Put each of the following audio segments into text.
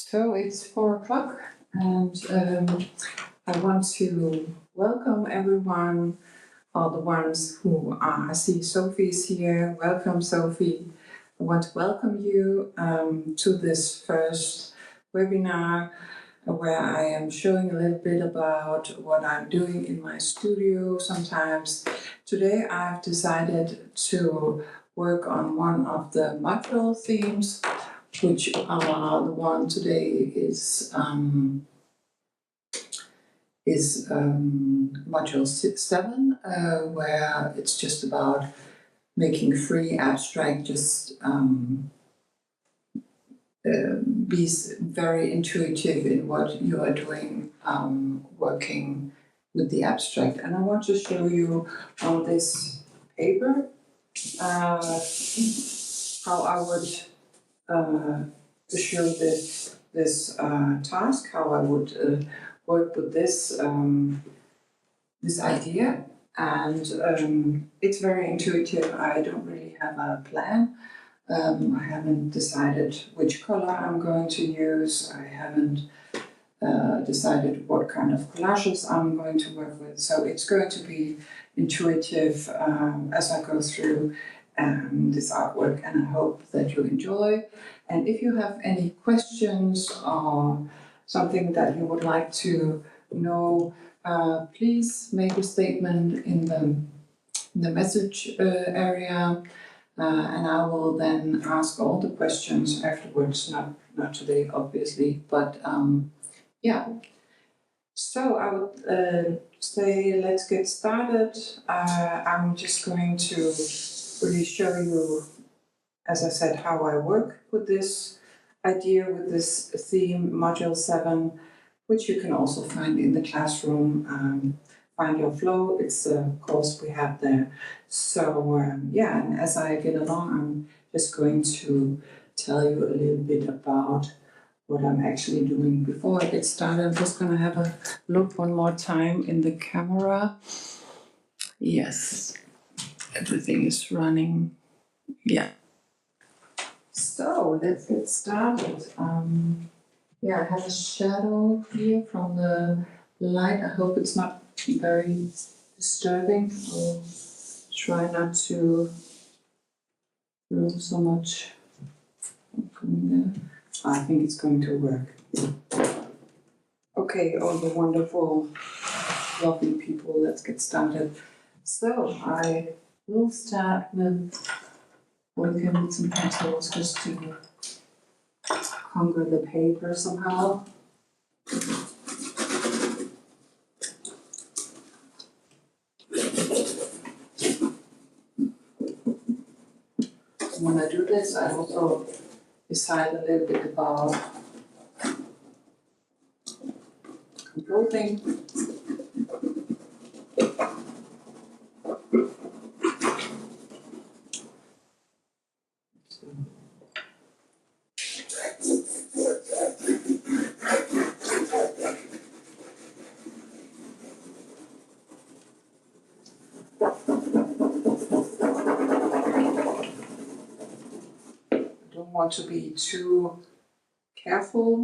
So it's 4 o'clock, and I want to welcome everyone, all the ones who are. I see Sophie's here. Welcome, Sophie. I want to welcome you to this first webinar where I am showing a little bit about what I'm doing in my studio sometimes. Today I've decided to work on one of the module themes, which the one today is module 7, where it's just about making free abstract, just be very intuitive in what you are doing, working with the abstract. And I want to show you on this paper how I would show this task, how I would work with this this idea. And it's very intuitive. I don't really have a plan. I haven't decided which color I'm going to use. I haven't decided what kind of collages I'm going to work with. So it's going to be intuitive as I go through this artwork, and I hope that you enjoy. And if you have any questions or something that you would like to know, please make a statement in the message area. And I will then ask all the questions afterwards, not today, obviously, but yeah. So I would say let's get started. I'm just going to really show you, as I said, how I work with this idea, with this theme, Module 7, which you can also find in the classroom. Find Your Flow, it's a course we have there. So yeah, and as I get along, I'm just going to tell you a little bit about what I'm actually doing. Before I get started, I'm just going to have a look one more time in the camera. Yes, everything is running. Yeah. So let's get started. Yeah, I have a shadow here from the light. I hope it's not very disturbing. I'll try not to throw so much from there. I think it's going to work. Okay, all the wonderful, lovely people, let's get started. So I will start with working with some pencils just to conquer the paper somehow. When I do this, I also decide a little bit about composing. Want to be too careful.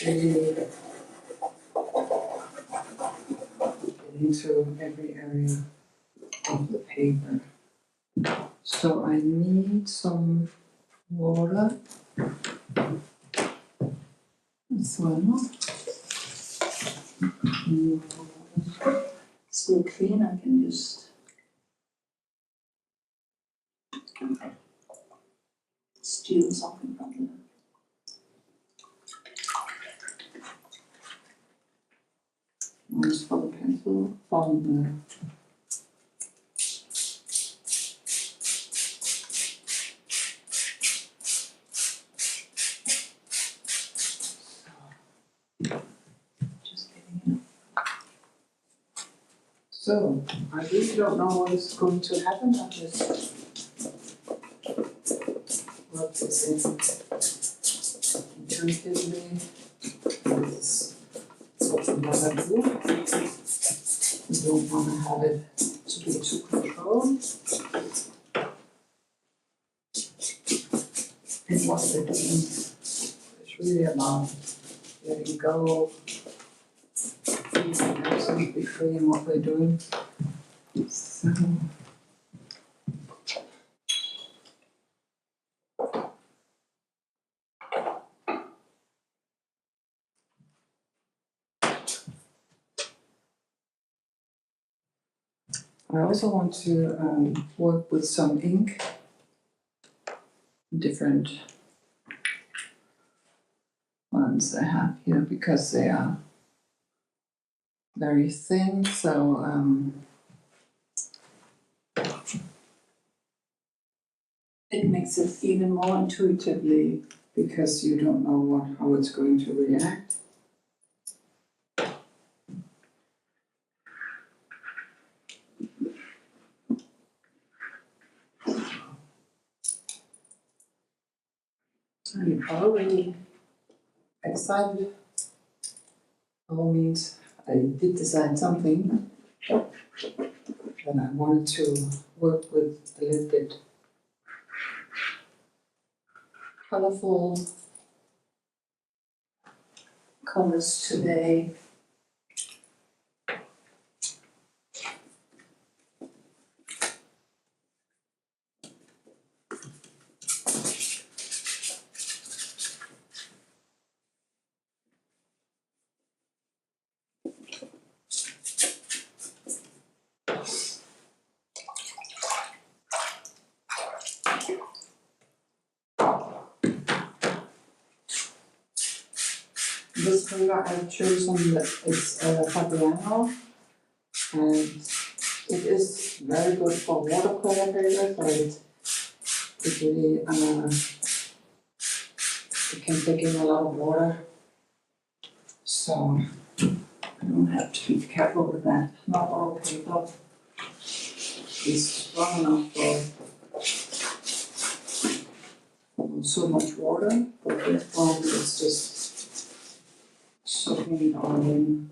Really get into every area of the paper. So I need some water as well. Still clean, I can just steal something from the one's for the pencil, from the just getting it. So I really don't know what is going to happen. I just work this in intuitively. This is what we want to do. We don't want to have it to be too controlled. in what they're doing. It's really about letting go, being absolutely free in what we're doing. So, I also want to work with some ink, different ones I have here because they are very thin, so it makes it even more intuitively because you don't know how it's going to react. I'm already excited. All means I did design something, and I wanted to work with a little bit colorful colors today. This color I've chosen is Fabiano, and it is very good for watercolor paper, so it really it can take in a lot of water, so I don't have to be careful with that. Not all paper is strong enough for so much water, but this one is just soaking it all in.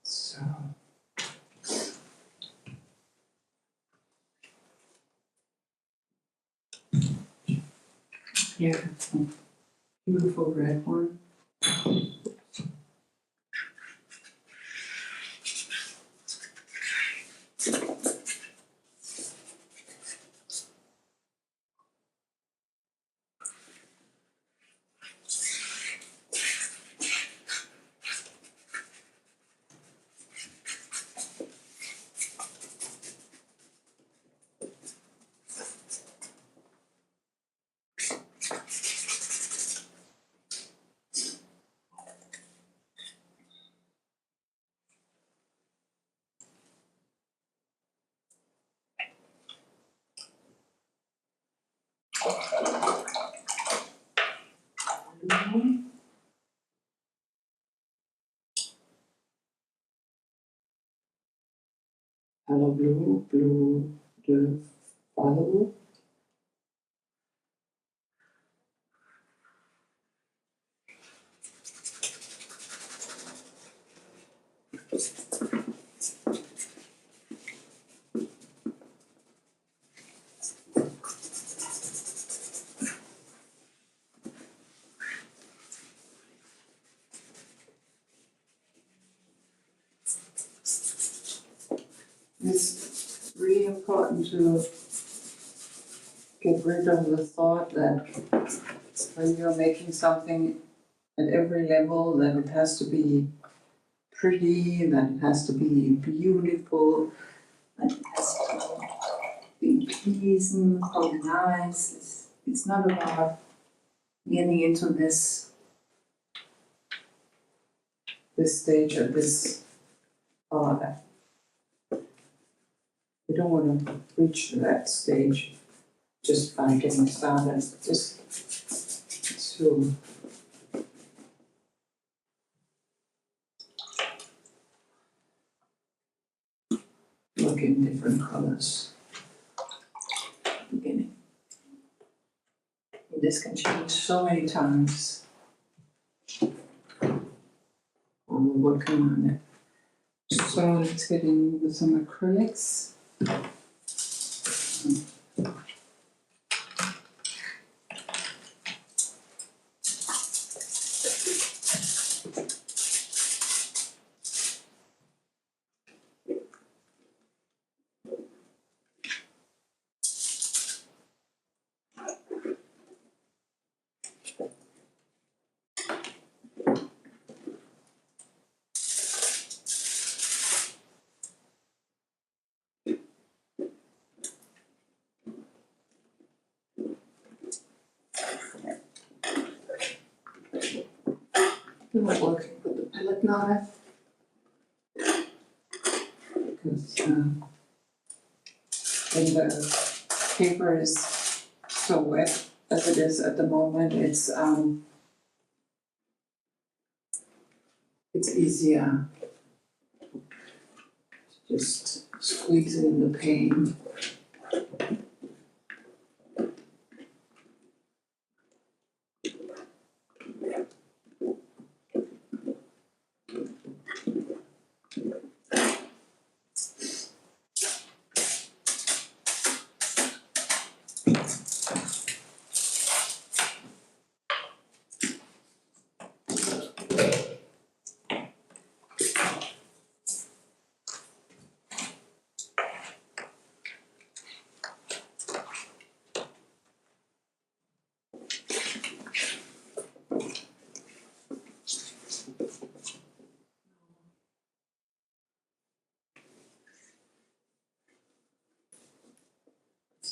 So yeah, beautiful red one. Hello blue, blue de follow. It's really important to get rid of the thought that when you're making something at every level, that it has to be pretty, that it has to be beautiful, that it has to be pleasing, or nice. It's not about getting into this stage or this that. We don't want to reach that stage just by getting started. Just to look in different colors. Beginning. This can change so many times. we're working on it. So let's get in with some acrylics. I'm not working with the palette knife because when the paper is so wet as it is at the moment, it's easier to just squeeze in the paint.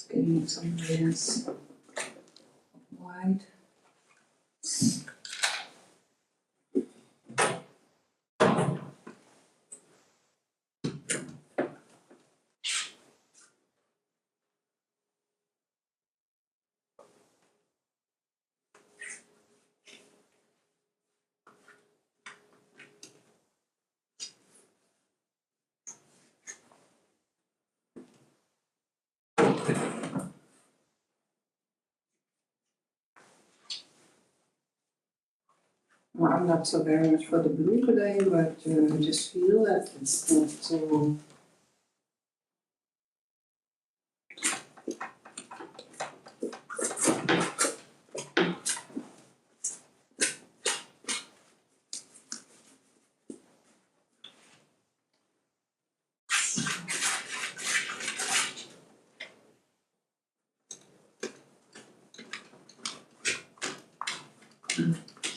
Getting some layers of white. Well, I'm not so very much for the blue today, but I just feel that it's not so.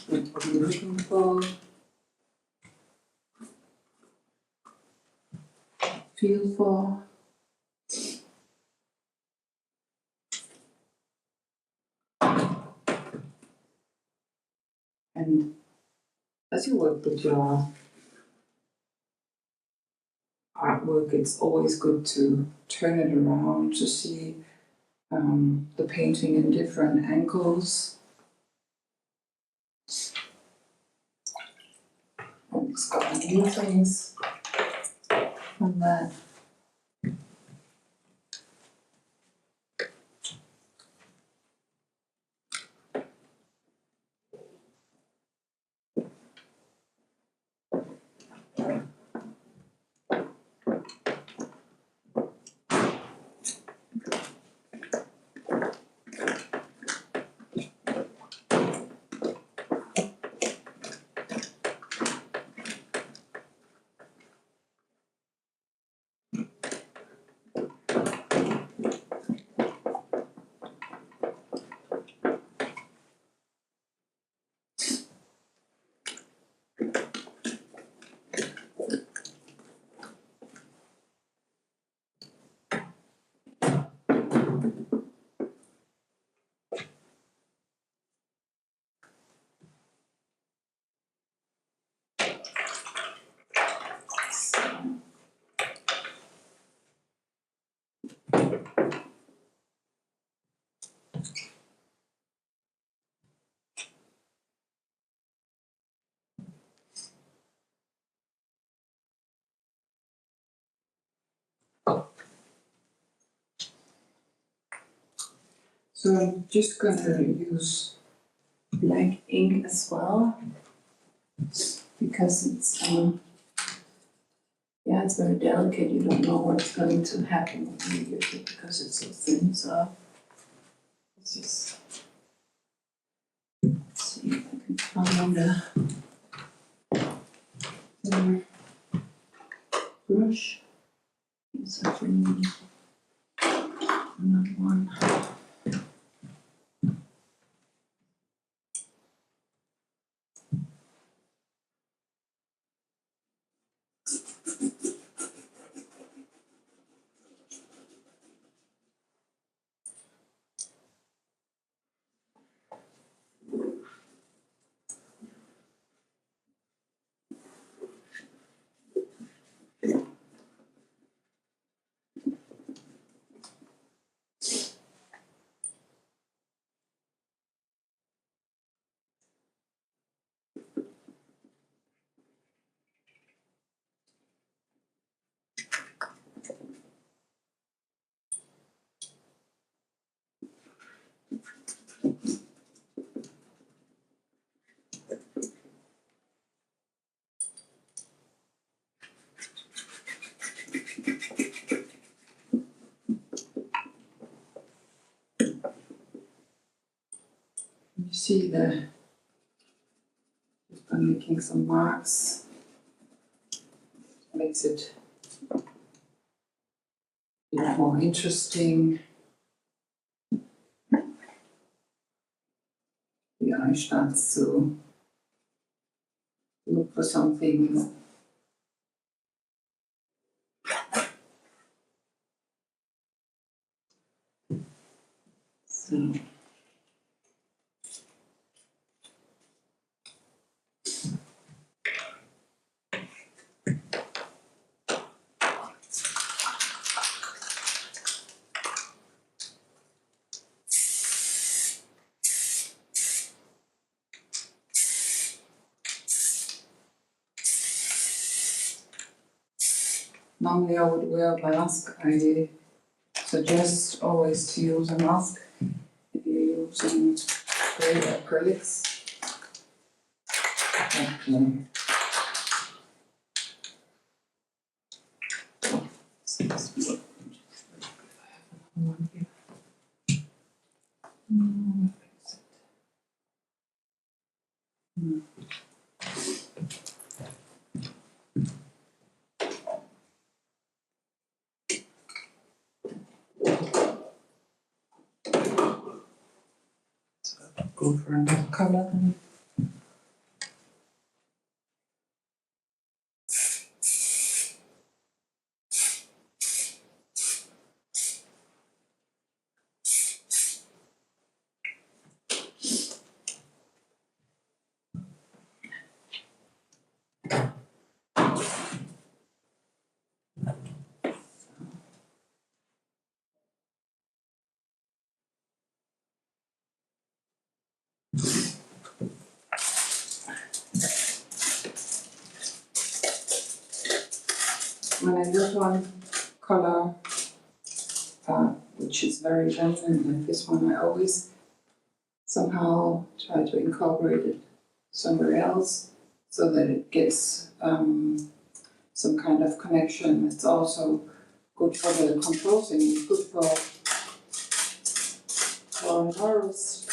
What I'm looking for, feel for. And as you work with your artwork, it's always good to turn it around to see the painting in different angles. And discover new things from that. So I'm just gonna use black ink as well, because it's it's very delicate. You don't know what's going to happen when you use it because it's so thin. So let's just see if I can find the brush. Yes, I need another one. You see just by making some marks, makes it a bit more interesting. The eye starts to look for something. So normally I would wear a mask. I suggest always to use a mask if you're using gray acrylics. Okay. So this will- one here. Where is it? So I'll go for another color then. When I use one color, which is very genuine, like this one, I always somehow try to incorporate it somewhere else so that it gets some kind of connection. It's also good for the composing, good for our nervous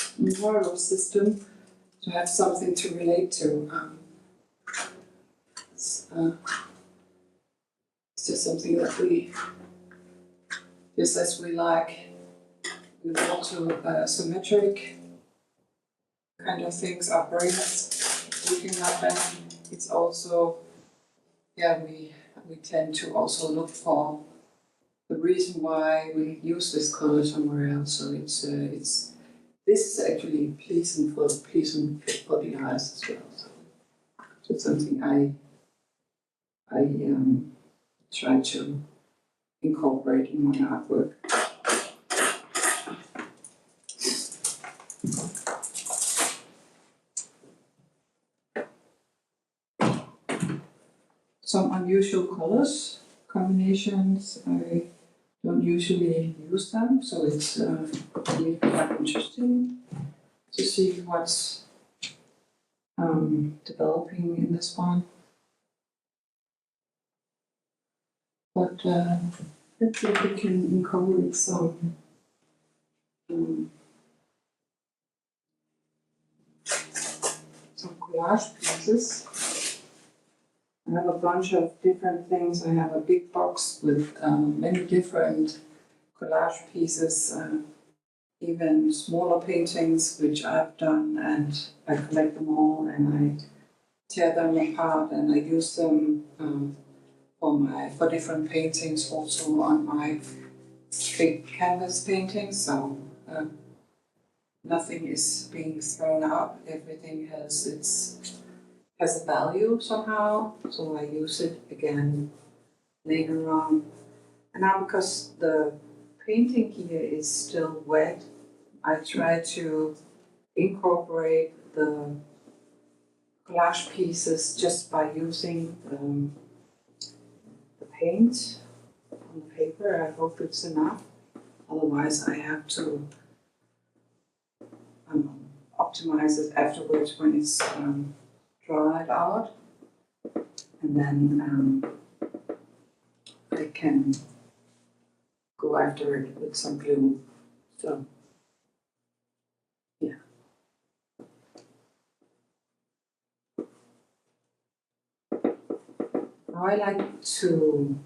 system to have something to relate to. It's just something that we, just as we like, we want to symmetric kind of things, our brains looking at them. It's also, we tend to also look for the reason why we use this color somewhere else. So this is actually pleasing for the eyes as well. So it's something I try to incorporate in my artwork. Some unusual colors combinations. I don't usually use them, so it's really quite interesting to see what's developing in this one. But let's see if we can incorporate some collage pieces. I have a bunch of different things. I have a big box with many different collage pieces, even smaller paintings which I've done, and I collect them all and I tear them apart and I use them for different paintings also on my big canvas paintings. So nothing is being thrown out. Everything has a value somehow. So I use it again later on. And now because the painting here is still wet, I try to incorporate the collage pieces just by using the paint on the paper. I hope it's enough. Otherwise, I have to optimize it afterwards when it's dried out, and then I can go after it with some glue. So, yeah. Now I like to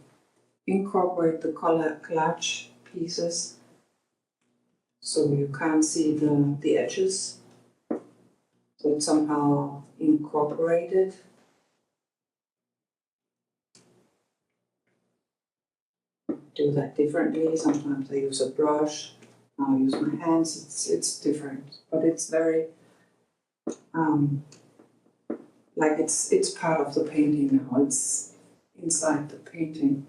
incorporate the collage pieces so you can't see the edges. So it's somehow incorporated. Do that differently. Sometimes I use a brush. Now I use my hands. It's different, but it's very like it's part of the painting now. It's inside the painting.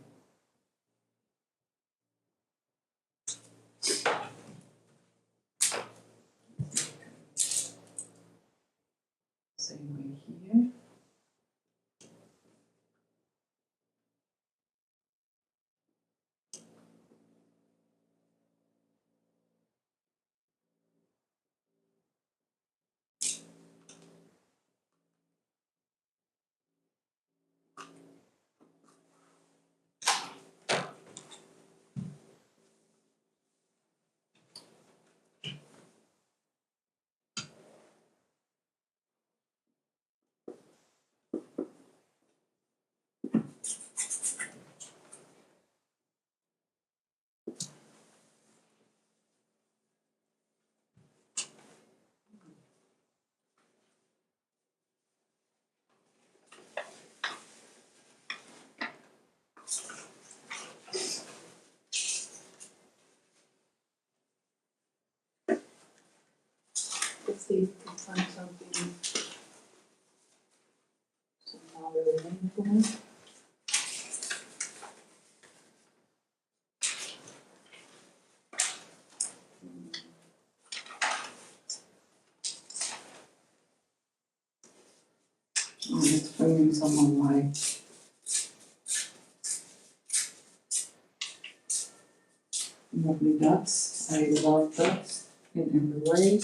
Same way here. Let's see if we can find something somehow really meaningful. Oh, let's bring in some of my lovely dots. I love dots in every way.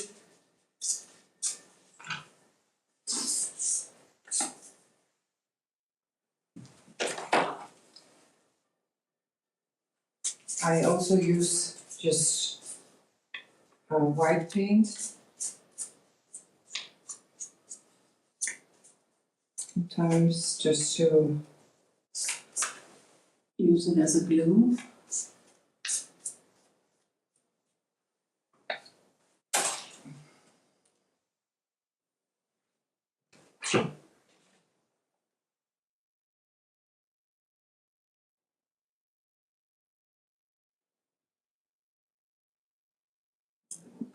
I also use just white paint. Sometimes just to use it as a glue.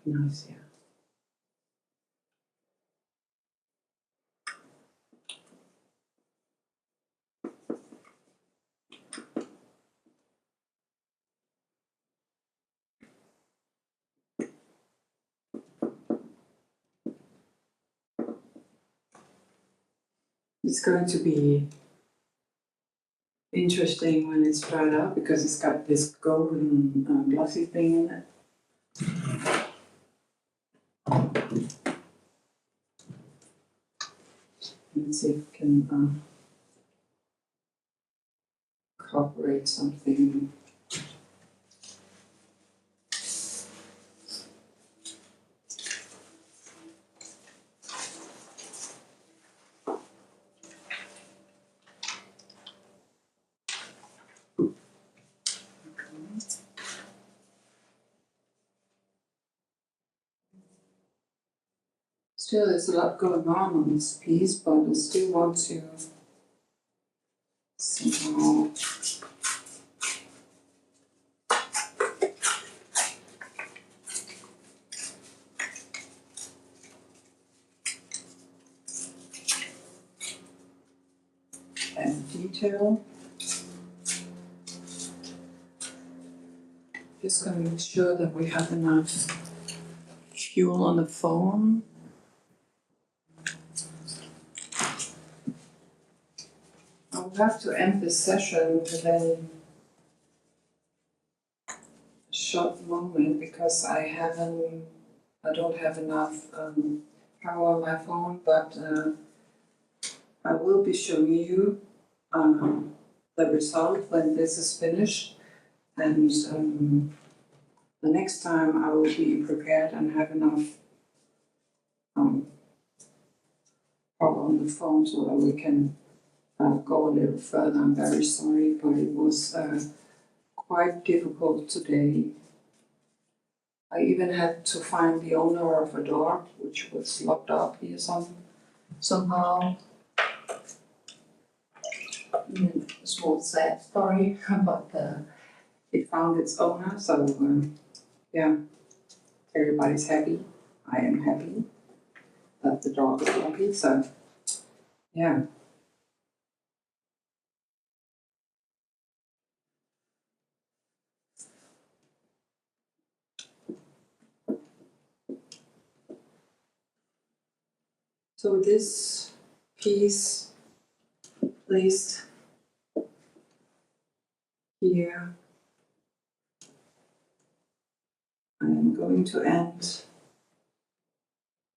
Nice, yeah. It's going to be interesting when it's dried out because it's got this golden glossy thing in it. Let's see if we can incorporate something. Still, there's a lot going on this piece, but I still want to somehow add detail. Just going to make sure that we have enough fuel on the phone. I'll have to end this session within a short moment because I don't have enough power on my phone, but I will be showing you the result when this is finished, and the next time I will be prepared and have enough power on the phone so that we can go a little further. I'm very sorry, but it was quite difficult today. I even had to find the owner of a dog which was locked up here somehow. A small sad story, but it found its owner, so yeah, everybody's happy. I am happy that the dog is happy, so yeah. So this piece placed here, I am going to end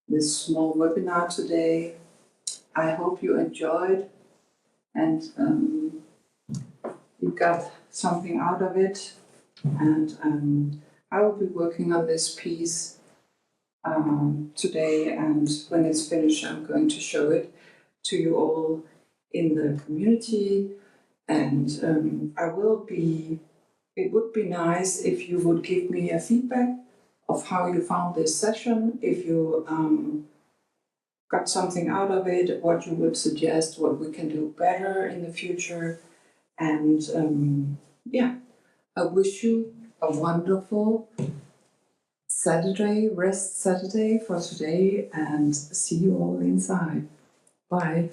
this small webinar today. I hope you enjoyed and you got something out of it. And I will be working on this piece today, and when it's finished, I'm going to show it to you all in the community. And it would be nice if you would give me a feedback of how you found this session, if you got something out of it, what you would suggest, what we can do better in the future. And yeah, I wish you a wonderful rest Saturday for today, and see you all inside. Bye.